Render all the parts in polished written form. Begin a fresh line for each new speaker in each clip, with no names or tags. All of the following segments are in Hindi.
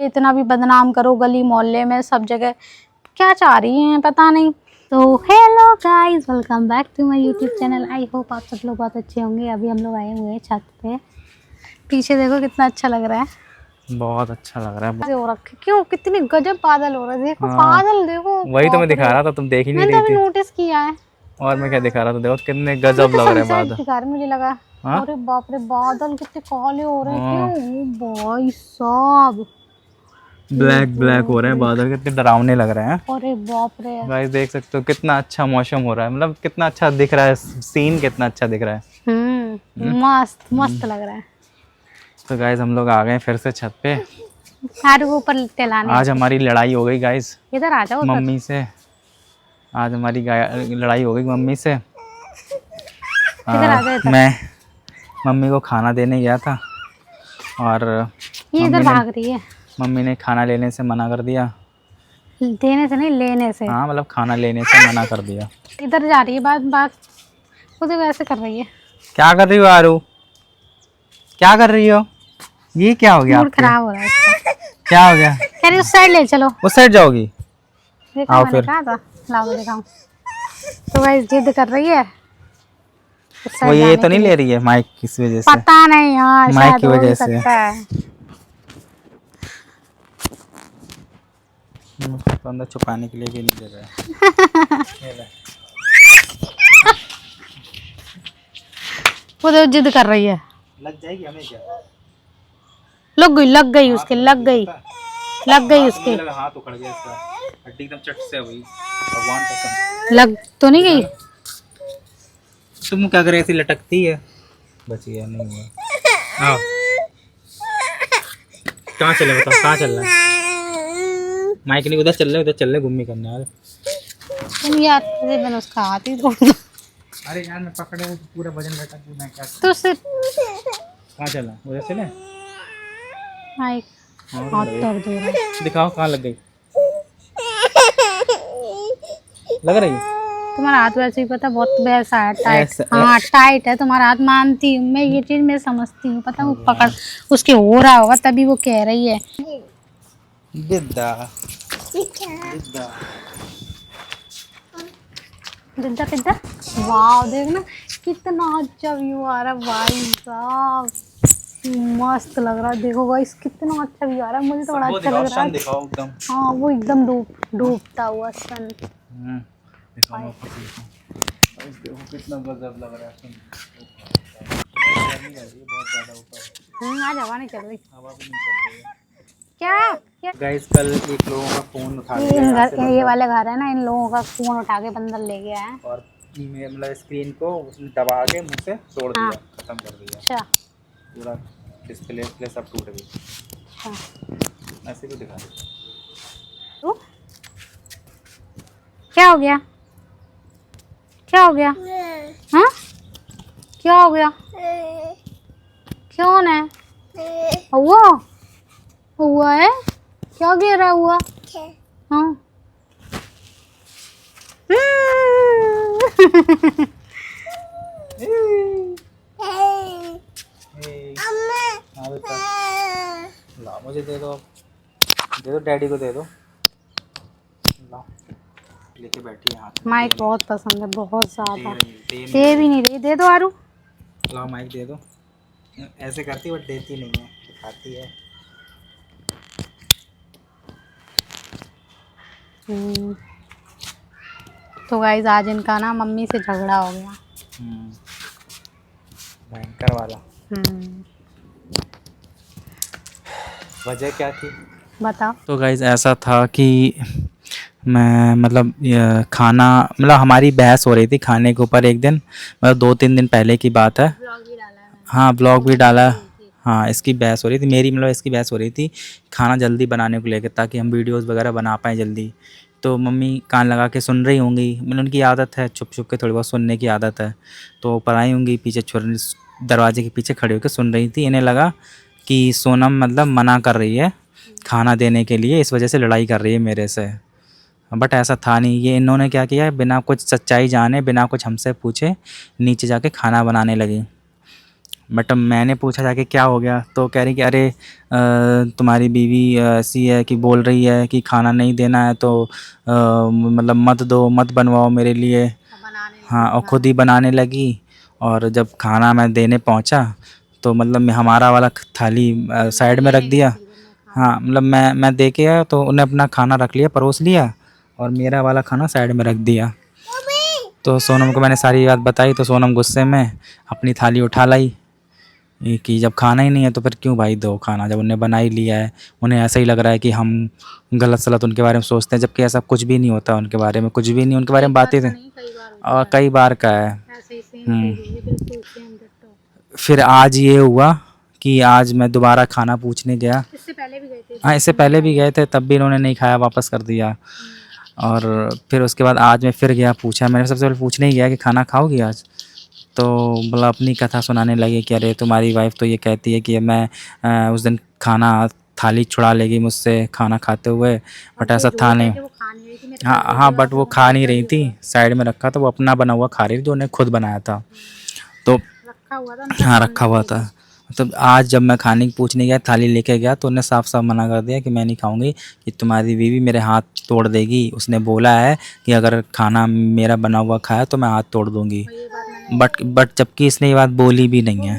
इतना भी बदनाम करो गली मोहल्ले में सब जगह, क्या चाह रही हैं पता नहीं। तो hello guys, welcome back to my YouTube channel. I hope आप सब लोग बहुत अच्छे होंगे। अभी हम लोग आए हुए हैं छत पे। पीछे देखो कितना अच्छा लग रहा है,
बहुत अच्छा लग रहा है।
हो रखे क्यों, कितने गजब बादल हो रहे हैं। देखो
हाँ,
बादल देखो,
वही तो मैं दिखा रहा था, तुम देख ही नहीं
मैंने तो
रही
अभी
थी।
नोटिस किया है।
और मैं क्या दिखा रहा था, देखो कितने
ये
गजब
तो
लग रहे हैं
सनसेट
बादल।
दिखा रहे मुझे लगा।
हाँ
अरे बाप रे, बादल कितने काले हो रहे हैं।
हाँ,
क्यों भाई साहब,
ब्लैक ब्लैक हो रहे हैं बादल, कितने डरावने लग रहे हैं।
अरे बाप रे।
गाइस देख सकते हो कितना अच्छा मौसम हो रहा है, मतलब कितना अच्छा दिख रहा है, सीन कितना अच्छा दिख रहा है।
मस्त मस्त लग रहा है।
तो गाइस हम लोग आ गए फिर से छत पे।
यार वो ऊपर टेलाने
आज हमारी लड़ाई हो गई गाइस
इधर आ जाओ उधर।
मम्मी से। आज हमारी लड़ाई हो गई मम्मी से।
इधर आ जाओ इधर।
मैं मम्मी को खाना देने गया था और
ये इधर भाग रही है।
मम्मी ने खाना लेने से मना कर दिया।
देने से नहीं, लेने से।
हाँ मतलब खाना लेने से मना कर दिया।
इधर जा रही है, बात बात खुद वैसे कर रही है।
क्या कर रही हो आरू, क्या कर रही हो? ये क्या हो गया
मूड
आपके?
खराब हो रहा है इसका।
क्या हो गया?
कह रही उस साइड ले चलो।
उस साइड जाओगी?
देखा
आओ
मैंने
फिर।
कहा था, लाओ दिखाऊं। तो भाई जिद कर रही है उस
वो
साइड
ये
जाने
तो
के
नहीं
लिए।
ले रही है माइक किस वजह से?
पता नहीं, हाँ
माइक
शायद
की
हो
वजह
भी
से।
सकता है।
तो अंदर छुपाने के लिए भी नहीं दे रहा है। ये ले।
वो तो जिद कर रही है।
लग जाएगी हमें क्या?
लग गई उसके, लग गई उसके।
लगा हाथ उखड़ गया इसका, हड्डी एकदम चट से हुई। भगवान कसम।
लग तो नहीं गई।
तुम क्या करे, ऐसी लटकती है। बची है नहीं हुआ। आओ, कहाँ चले बताओ, कहाँ चल रहा है? माइक नहीं, उधर चल रहे घूमने करने यार।
तुम यार मैंने उसका हाथ ही तोड़।
अरे यार मैं पकड़े वो पूरा वजन लटक गया, मैं क्या
तो उससे
कहाँ चला उधर से ले।
माइक हाथ दर्द हो रहा है।
दिखाओ कहाँ लग गई, लग रही है?
तुम्हारा हाथ वैसे ही पता बहुत वैसा है, टाइट।
ऐसा-
हाँ टाइट है तुम्हारा हाथ, मानती हूँ मैं, ये चीज मैं समझती हूँ। पता वो पकड़ उसके हो रहा होगा तभी वो कह रही है।
बिद्दा
दिद्दा पिद्दा। वाह देखना कितना अच्छा व्यू आ रहा है भाई साहब, मस्त लग रहा है। देखो गाइस कितना अच्छा व्यू आ रहा है, मुझे तो बड़ा अच्छा लग रहा है।
दिखाओ एकदम।
हाँ वो एकदम डूबता हुआ सन।
दिखाओ देखो कितना गजब लग रहा है। बहुत ज़्यादा ऊपर
आज हवा नहीं चल रही।
हवा भी नहीं चल रही है।
क्या
गाइस कल एक लोगों का फोन उठा लिया यहाँ से
ये वाले घर है ना, इन लोगों का फोन उठा के बंदर ले गया है।
और मतलब स्क्रीन को उसने दबा के मुंह से तोड़ दिया।
हाँ।
खत्म कर दिया
अच्छा
पूरा, डिस्प्ले सब टूट गई।
अच्छा।
ऐसे भी दिखा रही।
तो क्या हो गया, क्या हो गया? हाँ क्या हो गया? क्यों है हुआ हुआ है? क्या गिरा हुआ? हाँ
ला मुझे दे दो डैडी को दे दो। ला लेके बैठी है हाथ में।
माइक बहुत पसंद है, बहुत ज्यादा।
दे
दे भी नहीं रही, दे दो आरू।
लाओ माइक दे दो। ऐसे करती बट देती नहीं है, दिखाती है।
तो गाइज आज इनका ना मम्मी से झगड़ा हो गया।
भयंकर वाला। वजह क्या थी
बताओ।
तो गाइज ऐसा था कि मैं मतलब खाना मतलब हमारी बहस हो रही थी खाने के ऊपर एक दिन, मतलब 2-3 दिन पहले की बात है। हाँ ब्लॉग भी डाला। हाँ इसकी बहस हो रही थी मेरी, मतलब इसकी बहस हो रही थी खाना जल्दी बनाने को लेकर, ताकि हम वीडियोस वगैरह बना पाएँ जल्दी। तो मम्मी कान लगा के सुन रही होंगी, मतलब उनकी आदत है छुप छुप के थोड़ी बहुत सुनने की आदत है। तो ऊपर आई होंगी पीछे, दरवाजे के पीछे खड़ी होकर सुन रही थी। इन्हें लगा कि सोनम मतलब मना कर रही है खाना देने के लिए, इस वजह से लड़ाई कर रही है मेरे से। बट ऐसा था नहीं। ये इन्होंने क्या किया, बिना कुछ सच्चाई जाने, बिना कुछ हमसे पूछे नीचे जाके खाना बनाने लगी। बट मैंने पूछा जाके क्या हो गया, तो कह रही कि अरे तुम्हारी बीवी ऐसी है कि बोल रही है कि खाना नहीं देना है तो मतलब मत दो, मत बनवाओ मेरे लिए। हाँ, और खुद ही बनाने लगी। और जब खाना मैं देने पहुंचा तो मतलब हमारा वाला थाली साइड में रख दिया। हाँ, मतलब मैं दे के आया तो उन्हें अपना खाना रख लिया, परोस लिया, और मेरा वाला खाना साइड में रख दिया। तो सोनम को मैंने सारी बात बताई तो सोनम गुस्से में अपनी थाली उठा लाई ये कि जब खाना ही नहीं है तो फिर क्यों भाई दो खाना, जब उन्हें बना ही लिया है। उन्हें ऐसा ही लग रहा है कि हम गलत सलत उनके बारे में सोचते हैं, जबकि ऐसा कुछ भी नहीं होता उनके बारे में, कुछ भी नहीं उनके बारे में बातें थे। और कई बार का है। फिर आज ये हुआ कि आज मैं दोबारा खाना पूछने गया।
इससे पहले भी गए थे?
हाँ, इससे पहले भी गए थे, तब भी इन्होंने नहीं खाया, वापस कर दिया। और फिर उसके बाद आज मैं फिर गया, पूछा, मैंने सबसे पहले पूछने ही गया कि खाना खाओगी आज। तो मतलब अपनी कथा सुनाने लगे कि अरे तुम्हारी वाइफ तो ये कहती है कि मैं उस दिन खाना थाली छुड़ा लेगी मुझसे खाना खाते हुए, बट ऐसा था नहीं। हाँ हाँ, बट वो खा नहीं रही थी, साइड में रखा था, वो अपना बना हुआ खा रही थी जो उन्हें खुद बनाया था। तो
रखा हुआ था।
हाँ, रखा हुआ था। मतलब आज जब मैं खाने की पूछने गया, थाली लेके गया, तो उन्हें साफ साफ मना कर दिया कि मैं नहीं खाऊंगी, कि तुम्हारी बीवी मेरे हाथ तोड़ देगी। उसने बोला है कि अगर खाना मेरा बना हुआ खाया तो मैं हाथ तोड़ दूंगी। बट जबकि इसने ये बात बोली भी नहीं है।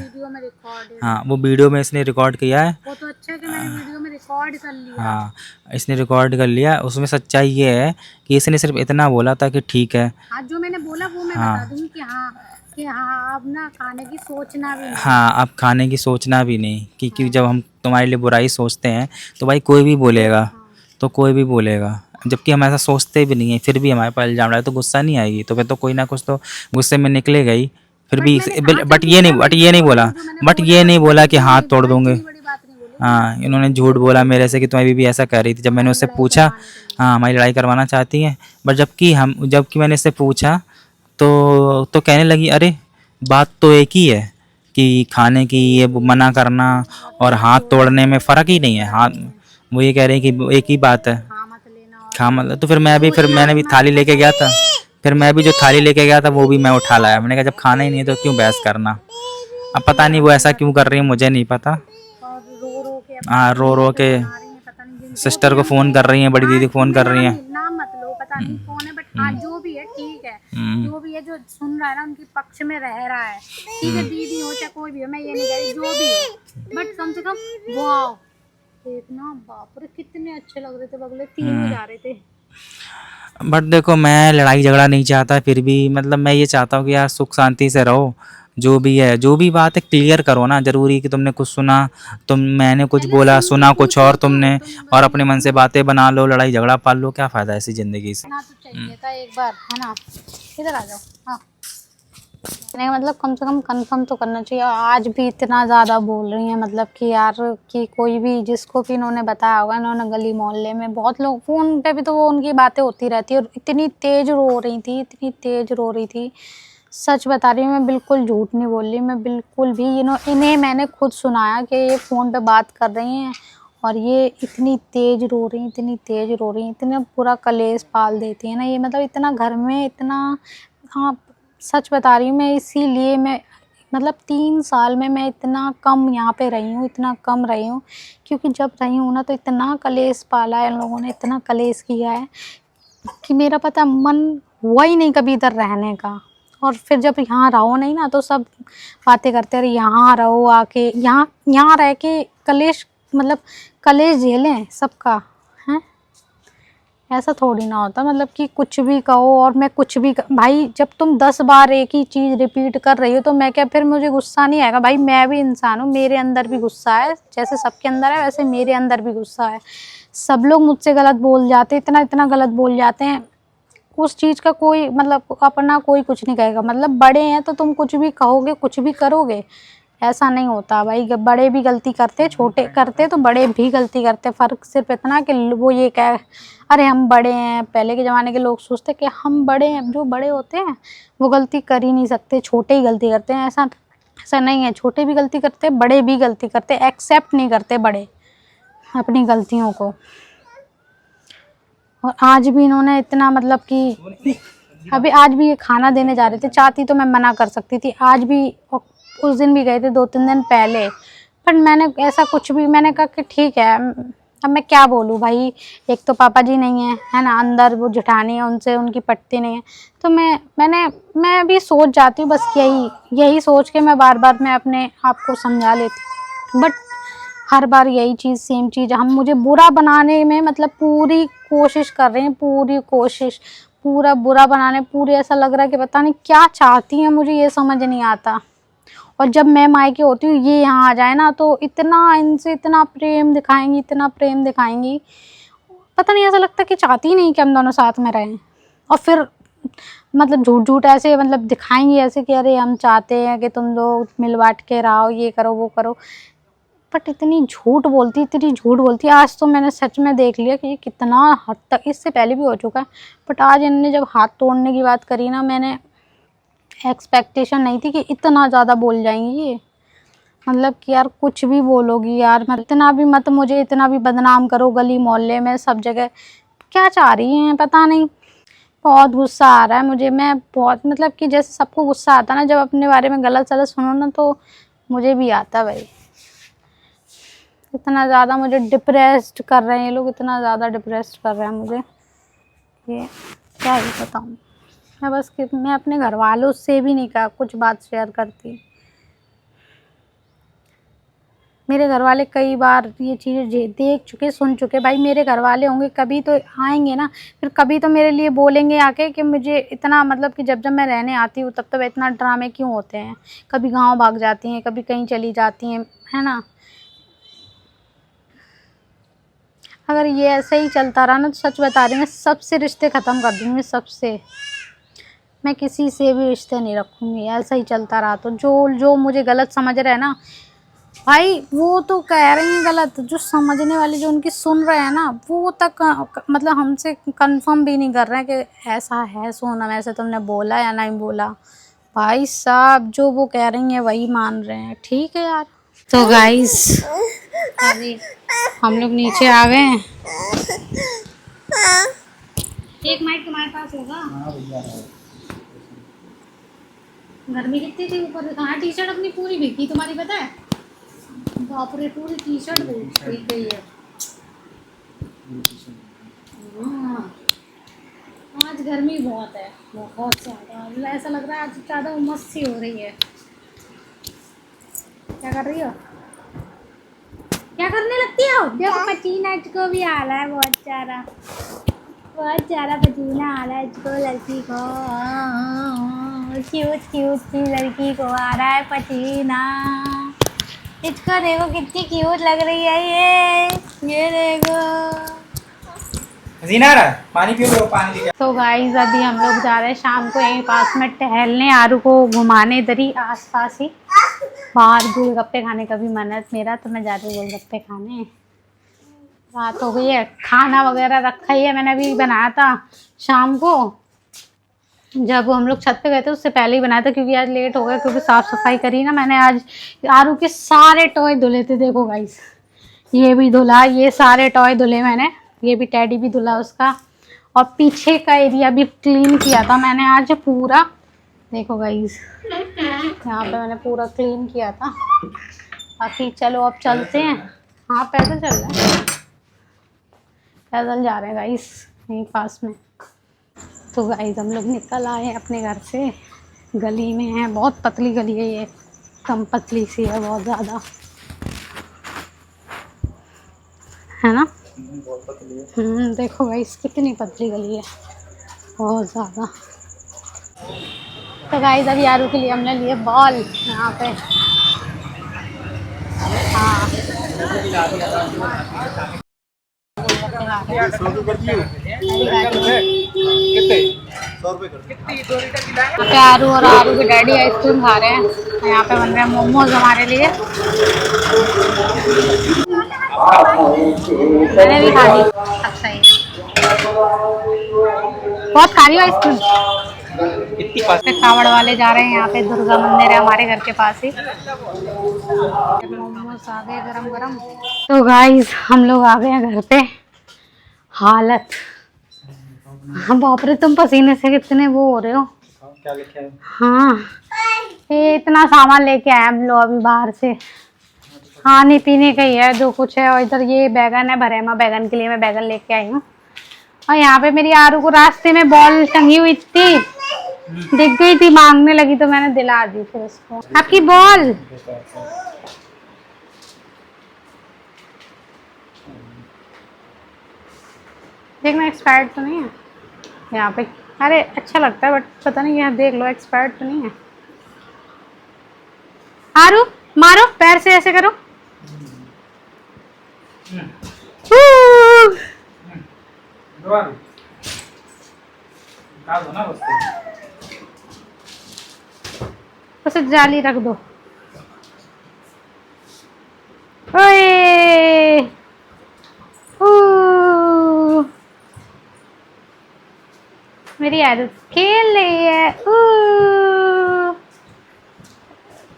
हाँ, वो वीडियो में इसने रिकॉर्ड किया है।
वो तो अच्छा कि मैंने वीडियो में रिकॉर्ड कर लिया।
हाँ, इसने रिकॉर्ड कर लिया। उसमें सच्चाई ये है कि इसने सिर्फ इतना बोला था कि ठीक है।
हाँ, जो मैंने बोला वो मैं
हाँ,
बता दूंगी कि हाँ अब ना खाने की सोचना भी नहीं।
हाँ, अब खाने की सोचना भी नहीं, क्योंकि जब हम तुम्हारे लिए बुराई सोचते हैं तो भाई कोई भी बोलेगा, तो कोई भी बोलेगा। जबकि हम ऐसा सोचते भी नहीं है, फिर भी हमारे पर इल्ज़ाम लगाए तो गुस्सा नहीं आएगी, तो फिर तो कोई ना कुछ तो गुस्से में निकलेगा ही। फिर भी बट ये नहीं बोला, कि हाथ तोड़ दूंगे। हाँ, इन्होंने झूठ बोला मेरे से कि तुम्हारी बीवी ऐसा कह रही थी। जब मैंने उससे पूछा, हाँ हमारी लड़ाई करवाना चाहती हैं, बट जबकि मैंने इससे पूछा तो कहने लगी अरे बात तो एक ही है कि खाने की ये मना करना और हाथ तोड़ने में फ़र्क ही नहीं है। हाथ, वो ये कह रहे हैं कि एक ही बात है, खा मतलब। तो फिर मैंने भी थाली लेके गया था, फिर मैं भी जो थाली लेके गया था वो भी मैं उठा लाया। मैंने कहा जब खाना ही नहीं है तो क्यों बहस करना। अब पता नहीं वो ऐसा क्यों कर रही है, मुझे नहीं पता। हाँ, रो के सिस्टर को फ़ोन कर रही हैं, बड़ी दीदी को फ़ोन कर रही हैं।
नाम मत लो, पता नहीं कौन है, बट हाँ जो भी है ठीक है। जो भी है, जो सुन रहा है ना उनके पक्ष में रह रहा है, ठीक है। दीदी हो चाहे कोई भी हो, मैं ये नहीं कह रही, जो भी हो, बट कम से कम वाह देखना, बाप रे कितने अच्छे लग रहे थे, बगले तीनों जा रहे थे।
बट देखो, मैं लड़ाई झगड़ा नहीं चाहता, फिर भी मतलब मैं ये चाहता हूँ कि यार सुख शांति से रहो। जो भी है, जो भी बात है क्लियर करो ना। ज़रूरी कि तुमने कुछ सुना, मैंने कुछ बोला, सुना कुछ और तुमने, और अपने मन से बातें बना लो, लड़ाई झगड़ा पाल लो, क्या फ़ायदा ऐसी ज़िंदगी से।
ना तो चाहिए था एक बार, है ना। इधर आ जाओ। हाँ, नहीं मतलब कम से कम कंफर्म तो करना चाहिए। आज भी इतना ज़्यादा बोल रही हैं, मतलब कि यार कि कोई भी जिसको भी इन्होंने बताया होगा, इन्होंने गली मोहल्ले में बहुत लोग फ़ोन पे भी तो वो उनकी बातें होती रहती है। और इतनी तेज़ रो रही थी, इतनी तेज़ रो रही थी, सच बता रही हूँ मैं, बिल्कुल झूठ नहीं बोल रही मैं, बिल्कुल भी। इन्हें मैंने खुद सुनाया कि ये फ़ोन पे बात कर रही हैं और ये इतनी तेज़ रो रही, इतनी तेज़ रो रही, इतना पूरा कलेश पाल देती है ना ये, मतलब इतना घर में इतना। हाँ, सच बता रही हूँ मैं, इसीलिए मैं मतलब 3 साल में मैं इतना कम यहाँ पे रही हूँ, इतना कम रही हूँ, क्योंकि जब रही हूँ ना तो इतना कलेश पाला है इन लोगों ने, इतना कलेश किया है कि मेरा पता मन हुआ ही नहीं कभी इधर रहने का। और फिर जब यहाँ रहो नहीं ना तो सब बातें करते रहे, यहाँ रहो आके, यहाँ रह के कलेश, मतलब कलेश झेलें सबका, हैं। ऐसा थोड़ी ना होता, मतलब कि कुछ भी कहो और मैं कुछ भी भाई जब तुम 10 बार एक ही चीज़ रिपीट कर रही हो तो मैं क्या, फिर मुझे गुस्सा नहीं आएगा। भाई मैं भी इंसान हूँ, मेरे अंदर भी गुस्सा है, जैसे सबके अंदर है वैसे मेरे अंदर भी गुस्सा है। सब लोग मुझसे गलत बोल जाते, इतना गलत बोल जाते हैं, उस चीज़ का कोई मतलब अपना कोई कुछ नहीं कहेगा। मतलब बड़े हैं तो तुम कुछ भी कहोगे, कुछ भी करोगे, ऐसा नहीं होता भाई। बड़े भी गलती करते, छोटे करते तो बड़े भी गलती करते। फ़र्क सिर्फ इतना कि वो ये कह, अरे हम बड़े हैं। पहले के ज़माने के लोग सोचते कि हम बड़े हैं, जो बड़े होते हैं वो गलती कर ही नहीं सकते, छोटे ही गलती करते हैं। ऐसा नहीं है, छोटे भी गलती करते, बड़े भी गलती करते, एक्सेप्ट नहीं करते बड़े अपनी गलतियों को। और आज भी इन्होंने इतना मतलब कि आज भी ये खाना देने जा रहे थे, चाहती तो मैं मना कर सकती थी। आज भी उस दिन भी गए थे 2-3 दिन पहले, बट मैंने ऐसा कुछ भी, मैंने कहा कि ठीक है, अब मैं क्या बोलूँ भाई, एक तो पापा जी नहीं है ना, अंदर वो जेठानी है, उनसे उनकी पटती नहीं है, तो मैं भी सोच जाती हूँ, बस यही सोच के मैं बार बार मैं अपने आप को समझा लेती हूँ, बट हर बार यही चीज़, सेम चीज़, हम मुझे बुरा बनाने में मतलब पूरी कोशिश कर रहे हैं, पूरी कोशिश, पूरा बुरा बनाने, पूरी ऐसा लग रहा है कि पता नहीं क्या चाहती हैं, मुझे ये समझ नहीं आता। और जब मैं मायके होती हूँ, ये यहाँ आ जाए ना, तो इतना इनसे इतना प्रेम दिखाएंगी, इतना प्रेम दिखाएंगी, पता नहीं ऐसा लगता कि चाहती ही नहीं कि हम दोनों साथ में रहें। और फिर मतलब झूठ झूठ ऐसे मतलब दिखाएंगी ऐसे कि अरे हम चाहते हैं कि तुम लोग मिल बांट के रहो, ये करो वो करो, बट इतनी झूठ बोलती। आज तो मैंने सच में देख लिया कि ये कितना हद तक, इससे पहले भी हो चुका है, बट आज इन्होंने जब हाथ तोड़ने की बात करी ना, मैंने एक्सपेक्टेशन नहीं थी कि इतना ज़्यादा बोल जाएंगी ये, मतलब कि यार कुछ भी बोलोगी यार, इतना भी मत, मुझे इतना भी बदनाम करो गली मोहल्ले में सब जगह, क्या चाह रही हैं पता नहीं। बहुत गुस्सा आ रहा है मुझे, मैं बहुत, मतलब कि जैसे सबको गुस्सा आता है ना जब अपने बारे में गलत सलत सुनो ना, तो मुझे भी आता भाई। इतना ज़्यादा मुझे डिप्रेस्ड कर रहे हैं ये लोग, इतना ज़्यादा डिप्रेस्ड कर रहे हैं मुझे, ये क्या ही बताऊँ मैं। मैं अपने घर वालों से भी नहीं कहा कुछ बात शेयर करती। मेरे घर वाले कई बार ये चीज़ें देख चुके, सुन चुके, भाई मेरे घर वाले होंगे कभी तो आएंगे ना, फिर कभी तो मेरे लिए बोलेंगे आके कि मुझे इतना, मतलब कि जब मैं रहने आती हूँ तब इतना ड्रामे क्यों होते हैं, कभी गाँव भाग जाती हैं, कभी कहीं चली जाती हैं, है ना। अगर ये ऐसे ही चलता रहा ना, तो सच बता रही हूँ, मैं सबसे रिश्ते ख़त्म कर दूँगी, सबसे, मैं किसी से भी रिश्ते नहीं रखूँगी, ऐसा ही चलता रहा तो। जो मुझे गलत समझ रहे हैं ना भाई, वो तो कह रही हैं गलत, जो समझने वाले, जो उनकी सुन रहे हैं ना, वो तक मतलब हमसे कंफर्म भी नहीं कर रहे हैं कि ऐसा है सोनम, ऐसे तुमने बोला या नहीं बोला। भाई साहब जो वो कह रही हैं वही मान रहे हैं, ठीक है यार। तो गाइस अभी हम लोग नीचे आ गए हैं। एक माइक तुम्हारे पास होगा? गर्मी कितनी थी ऊपर, कहाँ टी शर्ट अपनी पूरी भीगी तुम्हारी, पता है? बाप रे, पूरी टी शर्ट भीग गई है। हाँ, आज गर्मी बहुत है, बहुत ज़्यादा, ऐसा लग रहा है आज ज़्यादा उमस सी हो रही है। क्या कर रही हो, क्या करने लगती हो? देखो पसीना को भी आ रहा है, बहुत सारा पसीना आ रहा है इसको, लड़की को, क्यूट क्यूट सी लड़की को आ रहा है पसीना। इसको देखो कितनी क्यूट लग रही है ये देखो।
जीना पानी पियो, पानी लिया।
तो गाइस अभी हम लोग जा रहे हैं शाम को यहीं पास में टहलने, आरू को घुमाने, इधर ही आस पास ही। बाहर गोलगप्पे खाने का भी मन है मेरा, तो मैं जा रही हूँ गोलगप्पे खाने। रात हो गई है, खाना वगैरह रखा ही है, मैंने अभी बनाया था शाम को, जब हम लोग छत पे गए थे उससे पहले ही बनाया था, क्योंकि आज लेट हो गया, क्योंकि साफ़ सफाई करी ना मैंने। आज आरू के सारे टॉय धुले थे, देखो गाइस, ये भी धुला, ये सारे टॉय धुले मैंने, ये भी टेडी भी धुला उसका, और पीछे का एरिया भी क्लीन किया था मैंने आज पूरा, देखो गाइस यहाँ पे मैंने पूरा क्लीन किया था। बाकी चलो अब चलते हैं। हाँ पैदल चल रहे हैं, पैदल जा रहे हैं गाइस यहीं पास में। तो गाइस हम लोग निकल आए हैं अपने घर से, गली में है, बहुत पतली गली है ये, कम पतली सी है बहुत ज़्यादा, है ना।
बहुत पतली है।
देखो गाइस कितनी पतली गली है, बहुत ज़्यादा। तो गाइस अभी आरू के लिए हमने लिए बॉल यहाँ पे। हाँ आरू और आरू के डैडी आइसक्रीम खा रहे हैं, यहाँ पे बन रहे हैं मोमोज हमारे लिए, मैंने भी खा ली। अब सही है, बहुत खा रही हो आइसक्रीम। कावड़ वाले जा रहे हैं, यहाँ पे दुर्गा मंदिर है हमारे घर के पास ही। मोमोज आ गए गरम गरम। तो गाइस हम लोग आ गए हैं घर पे। हालत, हाँ बाप रे, तुम पसीने से कितने वो हो रहे हो।
क्या लिखा है?
हाँ ये इतना सामान लेके आए हम लोग अभी बाहर से, खाने पीने का ही है जो कुछ है। और इधर ये बैगन है, भरेमा बैगन के लिए मैं बैगन लेके आई हूँ। और यहाँ पे मेरी आरू को रास्ते में बॉल टंगी हुई थी, दिख गई थी, मांगने लगी तो मैंने दिला दी फिर उसको। आपकी बॉल देखना एक्सपायर्ड तो नहीं है यहाँ पे। अरे अच्छा लगता है बट पता नहीं, यहाँ देख लो एक्सपायर्ड तो नहीं है। आरू मारो, पैर से ऐसे करो। उसे जाली रख दो। ओए मेरी आरू खेल रही है।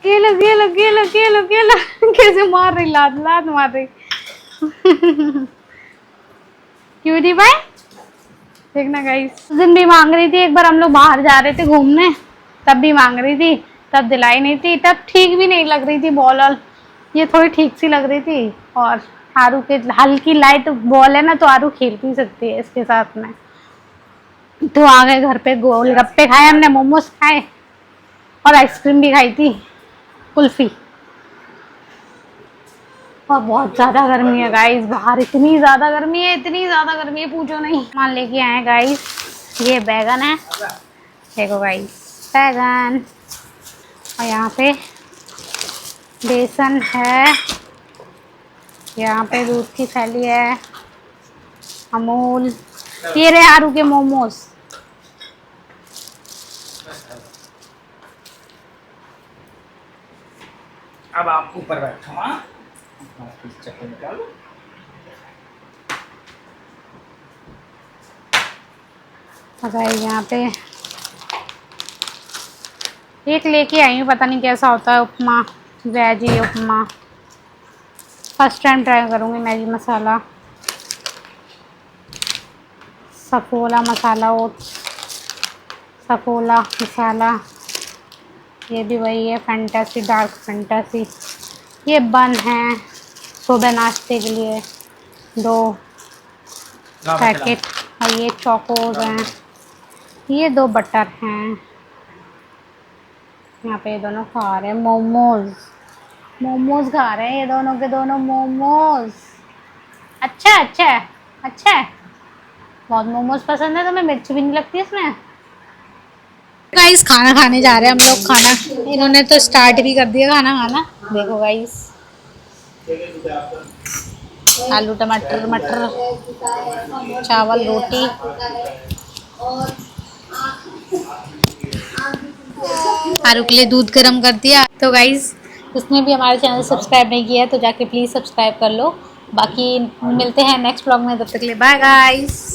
खेलो खेलो खेलो खेलो खेलो। कैसे मार रही, लात लात मार रही। क्यों नहीं भाई, देखना गाइस। उस दिन भी मांग रही थी, एक बार हम लोग बाहर जा रहे थे घूमने, तब भी मांग रही थी, तब दिलाई नहीं थी, तब ठीक भी नहीं लग रही थी बॉल। और ये थोड़ी ठीक सी लग रही थी। और आरू के हल्की लाइट बॉल है ना, तो आरू खेल भी सकती है इसके साथ में। तो आ गए घर पे, गोलगप्पे खाए हमने, मोमोज खाए और आइसक्रीम भी खाई थी, कुल्फी। और बहुत ज्यादा गर्मी है गाइस बाहर, इतनी ज्यादा गर्मी है, इतनी ज्यादा गर्मी है पूछो नहीं। सामान लेके आए गाइस, ये बैगन है, देखो गाइस बैगन। और यहाँ पे बेसन है, यहाँ पे दूध की थैली है, अमूल। ये रहे आरू के मोमोज।
अब आप ऊपर बैठो। हाँ चक्कर निकालो।
यहाँ पे एक लेके आई हूँ, पता नहीं कैसा होता है, उपमा, वेजी उपमा। फर्स्ट टाइम ट्राई करूँगी। मैगी मसाला, सफोला मसाला, ओट्स सफोला मसाला, ये भी वही है, फैंटेसी डार्क फैंटेसी। ये बन है सुबह नाश्ते के लिए 2 पैकेट। और ये चोकोज हैं, ये 2 बटर हैं। यहाँ पे ये दोनों खा रहे हैं मोमोज, मोमोज खा रहे हैं ये दोनों के दोनों मोमोज। अच्छा अच्छा अच्छा, बहुत मोमोज पसंद है, तो मैं मिर्च भी नहीं लगती इसमें। गाइस खाना खाने जा रहे हैं हम लोग। खाना इन्होंने तो स्टार्ट भी कर दिया खाना खाना। देखो गाइस, आलू टमाटर मटर, चावल रोटी। आरू के लिए दूध गर्म कर दिया। तो गाइस उसने भी हमारे चैनल सब्सक्राइब नहीं किया है तो जाके प्लीज़ सब्सक्राइब कर लो। बाकी मिलते हैं नेक्स्ट व्लॉग में, तब तक के लिए बाय गाइस।